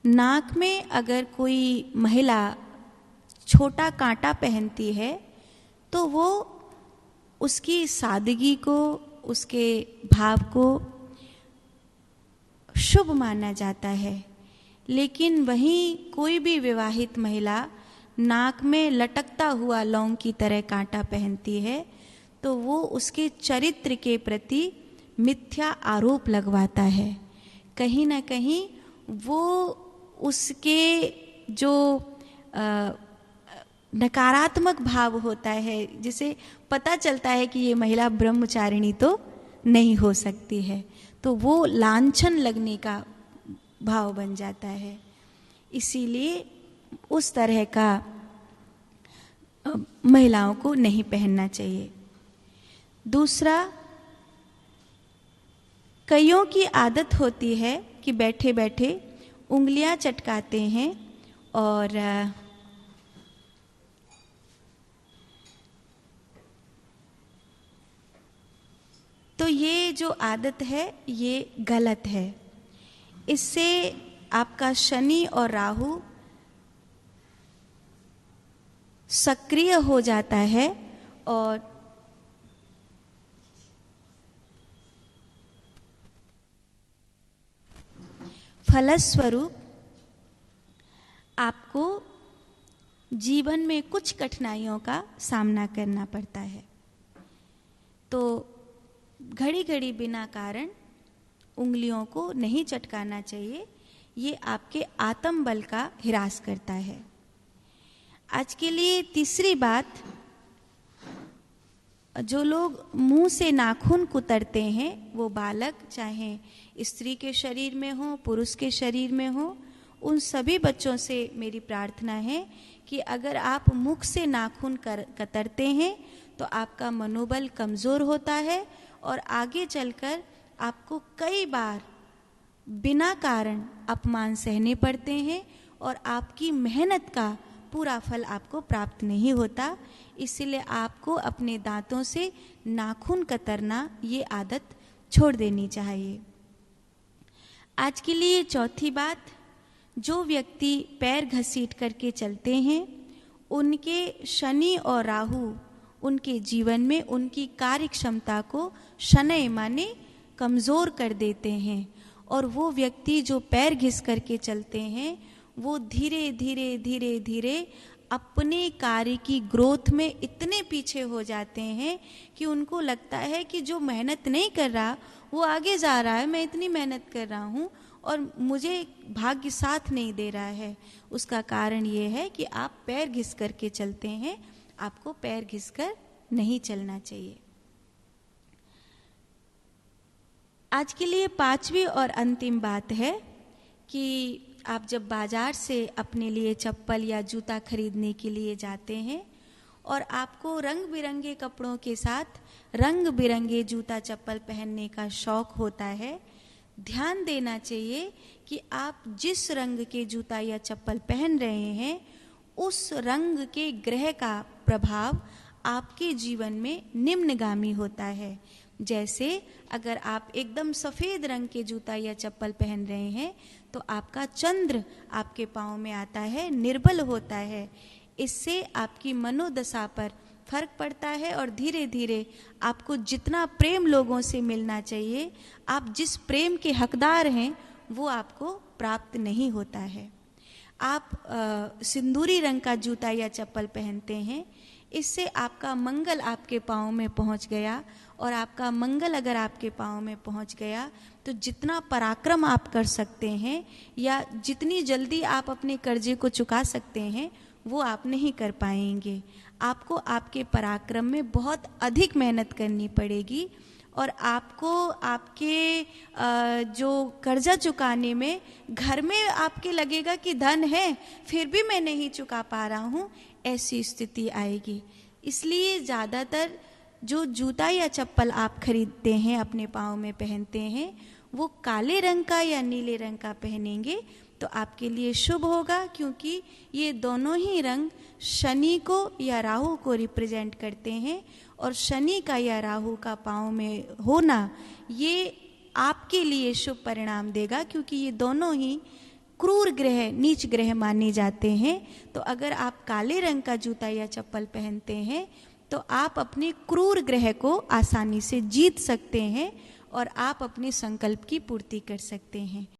नाक में अगर कोई महिला छोटा कांटा पहनती है तो वो उसकी सादगी को, उसके भाव को शुभ माना जाता है। लेकिन वहीं कोई भी विवाहित महिला नाक में लटकता हुआ लौंग की तरह कांटा पहनती है तो वो उसके चरित्र के प्रति मिथ्या आरोप लगवाता है। कहीं ना कहीं वो उसके जो नकारात्मक भाव होता है, जिसे पता चलता है कि ये महिला ब्रह्मचारिणी तो नहीं हो सकती है, तो वो लांछन लगने का भाव बन जाता है। इसीलिए उस तरह का महिलाओं को नहीं पहनना चाहिए। दूसरा, कईयों की आदत होती है कि बैठे बैठे उंगलियां चटकाते हैं और तो ये जो आदत है ये गलत है। इससे आपका शनि और राहु सक्रिय हो जाता है और फलस्वरूप आपको जीवन में कुछ कठिनाइयों का सामना करना पड़ता है। तो घड़ी घड़ी बिना कारण उंगलियों को नहीं चटकाना चाहिए, ये आपके आत्मबल का हिरास करता है। आज के लिए तीसरी बात, जो लोग मुंह से नाखून कुतरते हैं, वो बालक चाहे स्त्री के शरीर में हो, पुरुष के शरीर में हो, उन सभी बच्चों से मेरी प्रार्थना है कि अगर आप मुख से नाखून कतरते हैं तो आपका मनोबल कमज़ोर होता है और आगे चलकर आपको कई बार बिना कारण अपमान सहने पड़ते हैं और आपकी मेहनत का पूरा फल आपको प्राप्त नहीं होता। इसलिए आपको अपने दांतों से नाखून कतरना ये आदत छोड़ देनी चाहिए। आज के लिए चौथी बात, जो व्यक्ति पैर घसीट करके चलते हैं उनके शनि और राहु उनके जीवन में उनकी कार्य क्षमता को शनै माने कमज़ोर कर देते हैं और वो व्यक्ति जो पैर घिस करके चलते हैं वो धीरे धीरे धीरे धीरे अपने कार्य की ग्रोथ में इतने पीछे हो जाते हैं कि उनको लगता है कि जो मेहनत नहीं कर रहा वो आगे जा रहा है, मैं इतनी मेहनत कर रहा हूँ और मुझे भाग्य साथ नहीं दे रहा है। उसका कारण ये है कि आप पैर घिस करके चलते हैं, आपको पैर घिसकर नहीं चलना चाहिए। आज के लिए पांचवी और अंतिम बात है कि आप जब बाजार से अपने लिए चप्पल या जूता खरीदने के लिए जाते हैं और आपको रंग बिरंगे कपड़ों के साथ रंग बिरंगे जूता चप्पल पहनने का शौक होता है, ध्यान देना चाहिए कि आप जिस रंग के जूता या चप्पल पहन रहे हैं उस रंग के ग्रह का प्रभाव आपके जीवन में निम्नगामी होता है। जैसे अगर आप एकदम सफ़ेद रंग के जूता या चप्पल पहन रहे हैं तो आपका चंद्र आपके पाँव में आता है, निर्बल होता है। इससे आपकी मनोदशा पर फर्क पड़ता है और धीरे धीरे आपको जितना प्रेम लोगों से मिलना चाहिए, आप जिस प्रेम के हकदार हैं वो आपको प्राप्त नहीं होता है। आप सिंदूरी रंग का जूता या चप्पल पहनते हैं, इससे आपका मंगल आपके पाँव में पहुंच गया और आपका मंगल अगर आपके पाँव में पहुंच गया तो जितना पराक्रम आप कर सकते हैं या जितनी जल्दी आप अपने कर्जे को चुका सकते हैं वो आप नहीं कर पाएंगे। आपको आपके पराक्रम में बहुत अधिक मेहनत करनी पड़ेगी और आपको आपके जो कर्जा चुकाने में घर में आपके लगेगा कि धन है फिर भी मैं नहीं चुका पा रहा हूँ, ऐसी स्थिति आएगी। इसलिए ज़्यादातर जो जूता या चप्पल आप खरीदते हैं, अपने पाँव में पहनते हैं, वो काले रंग का या नीले रंग का पहनेंगे तो आपके लिए शुभ होगा, क्योंकि ये दोनों ही रंग शनि को या राहु को रिप्रेजेंट करते हैं और शनि का या राहु का पाँव में होना ये आपके लिए शुभ परिणाम देगा, क्योंकि ये दोनों ही क्रूर ग्रह, नीच ग्रह माने जाते हैं। तो अगर आप काले रंग का जूता या चप्पल पहनते हैं तो आप अपने क्रूर ग्रह को आसानी से जीत सकते हैं और आप अपने संकल्प की पूर्ति कर सकते हैं।